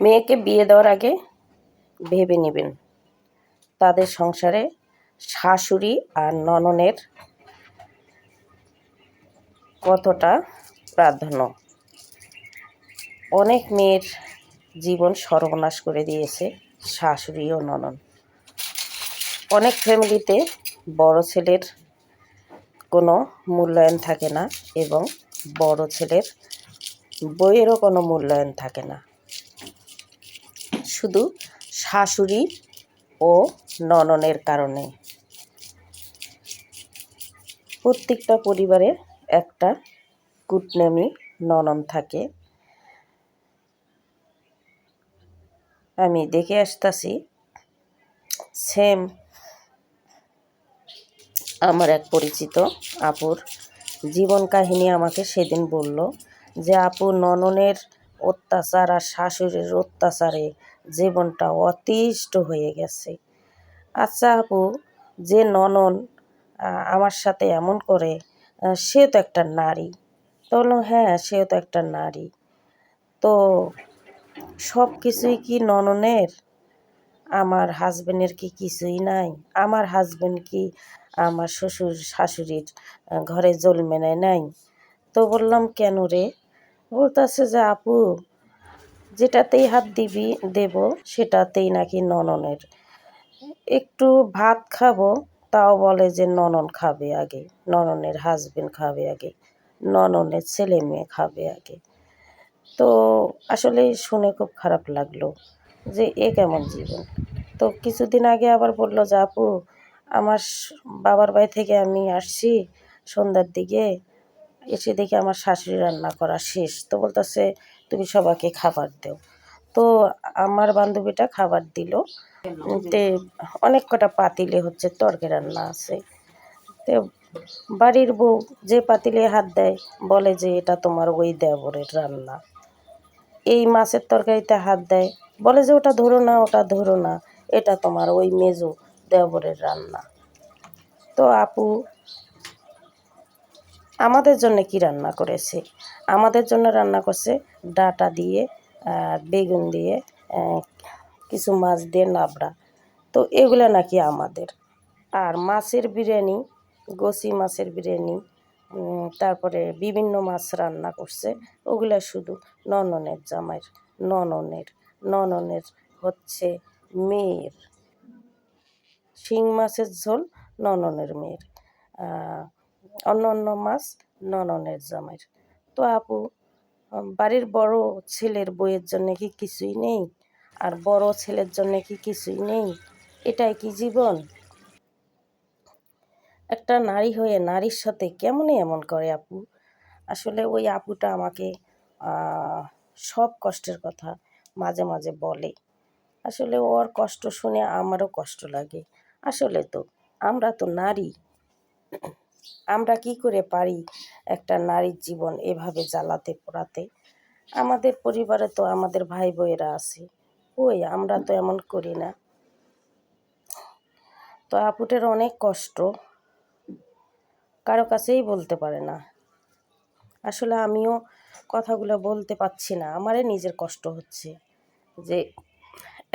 মেয়েকে বিয়ে দেওয়ার আগে ভেবে নেবেন তাদের সংসারে শাশুড়ি আর ননদের কতটা প্রাধান্য। অনেক মেয়ের জীবন সর্বনাশ করে দিয়েছে শাশুড়ি ও ননদ। অনেক ফ্যামিলিতে বড় ছেলের কোনো মূল্যায়ন থাকে না এবং বড় ছেলের বইয়েরও কোনো মূল্যায়ন থাকে না। শুধু শাশুড়ি ও ননদের কারণে। প্রত্যেকটা পরিবারে একটা কুটনামি ননদ থাকে। আমি দেখে আসতেছি সেম আমার এক পরিচিত আপুর জীবন কাহিনী আমাকে সেদিন বলল যে আপু ননদের অত্যাচার আর শাশুড়ির অত্যাচারে জীবনটা অতিষ্ঠ হয়ে গেছে। আচ্ছা আপু, যে ননদ আমার সাথে এমন করে সে তো একটা নারী। তো বললাম হ্যাঁ, সেও তো একটা নারী। তো সব কিছুই কি ননদের? আমার হাজবেন্ডের কি কিছুই নাই? আমার হাজবেন্ড কি আমার শ্বশুর শাশুড়ির ঘরে জন্মে নেয় নাই? তো বললাম কেন রে? বলতেছে যে আপু, যেটাতেই হাত দিবি দেব সেটাতেই নাকি ননদের। একটু ভাত খাবো তাও বলে যে ননদ খাবে আগে, ননদের হাজবেন্ড খাবে আগে, ননদের ছেলে মেয়ে খাবে আগে। তো আসলে শুনে খুব খারাপ লাগলো যে এ কেমন জীবন। তো কিছুদিন আগে আবার বলল যে আপু, আমার বাবার বাড়ি থেকে আমি আসছি সন্ধ্যার দিকে, এসে দেখি আমার শাশুড়ি রান্না করা শেষ। তো বলতেছে তুমি সবাইকে খাবার দাও। তো আমার বান্ধবীটা খাবার দিল। তে অনেক কটা পাতিলে হচ্ছে তরকারি রান্না আছে। তো বাড়ির বউ যে পাতিলে হাত দেয় বলে যে এটা তোমার ওই দেবরের রান্না। এই মাছের তরকারিতে হাত দেয় বলে যে ওটা ধরো না, ওটা ধরো না, এটা তোমার ওই মেজো দেবরের রান্না। তো আপু, আমাদের জন্য কি রান্না করেছে? আমাদের জন্য রান্না করছে ডাঁটা দিয়ে, বেগুন দিয়ে, কিছু মাছ দিয়ে লাবড়া। তো এগুলো নাকি আমাদের। আর মাছের বিরিয়ানি, গোসি মাছের বিরিয়ানি, তারপরে বিভিন্ন মাছ রান্না করছে, ওগুলো শুধু ননদের জামাইয়ের, ননদের হচ্ছে মেয়ের। শিং মাছের ঝোল ননদের মেয়ের, অন্য অন্য মাছ ননদের জামাইয়ের। তো আপু, বাড়ির বড় ছেলের বইয়ের জন্য কি কিছুই নেই? আর বড় ছেলের জন্য কি কিছুই নেই? এটাই কি জীবন? একটা নারী হয়ে নারীর সাথে কেমনে এমন করে আপু? আসলে ওই আপুটা আমাকে সব কষ্টের কথা মাঝে মাঝে বলে। আসলে ওর কষ্ট শুনে আমারও কষ্ট লাগে। আসলে তো আমরা তো নারী, আমরা কি করে পারি একটা নারীর জীবন এভাবে জ্বালাতে পোড়াতে? আমাদের পরিবারে তো আমাদের ভাই বোনেরা আছে, কই আমরা তো এমন করি না। তো আপুটার অনেক কষ্ট, কারো কাছেই বলতে পারে না। আসলে আমিও কথাগুলো বলতে পারছি না, আমারই নিজের কষ্ট হচ্ছে যে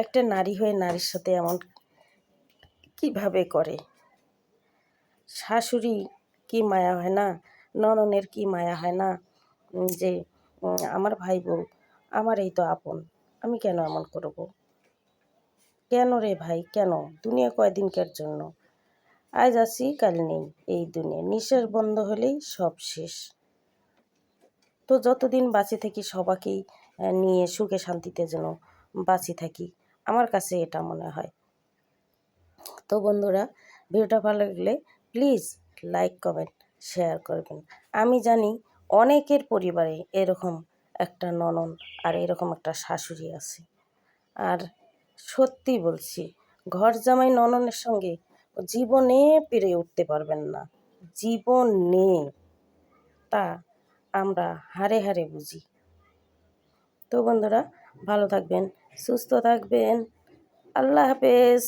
একটা নারী হয়ে নারীর সাথে এমন কিভাবে করে। শাশুড়ি কি মায়া হয় না, ননদের কি মায়া হয় না, যে আমার ভাই বউ আমার এই তো আপন, আমি কেন এমন করব? কেন রে ভাই, কেন? দুনিয়া কয়দিনকার জন্য? আজ আছি কাল নেই, এই দুনিয়া নিঃশ্বাস বন্ধ হলেই সব শেষ। তো যতদিন বাঁচে থাকি সবাইকেই নিয়ে সুখে শান্তিতে যেন বাঁচি থাকি, আমার কাছে এটা মনে হয়। তো বন্ধুরা, ভিডিওটা ভালো লাগলে প্লিজ লাইক কমেন্ট শেয়ার করবেন। আমি জানি অনেকের পরিবারে এরকম একটা ননদ আর এরকম একটা শাশুড়ি আছে। আর সত্যি বলছি, ঘর জামাই ননদের সঙ্গে জীবনে পেরে উঠতে পারবেন না, জীবনে। তা আমরা হাড়ে হাড়ে বুঝি। তো বন্ধুরা, ভালো থাকবেন, সুস্থ থাকবেন। আল্লাহ হাফেজ।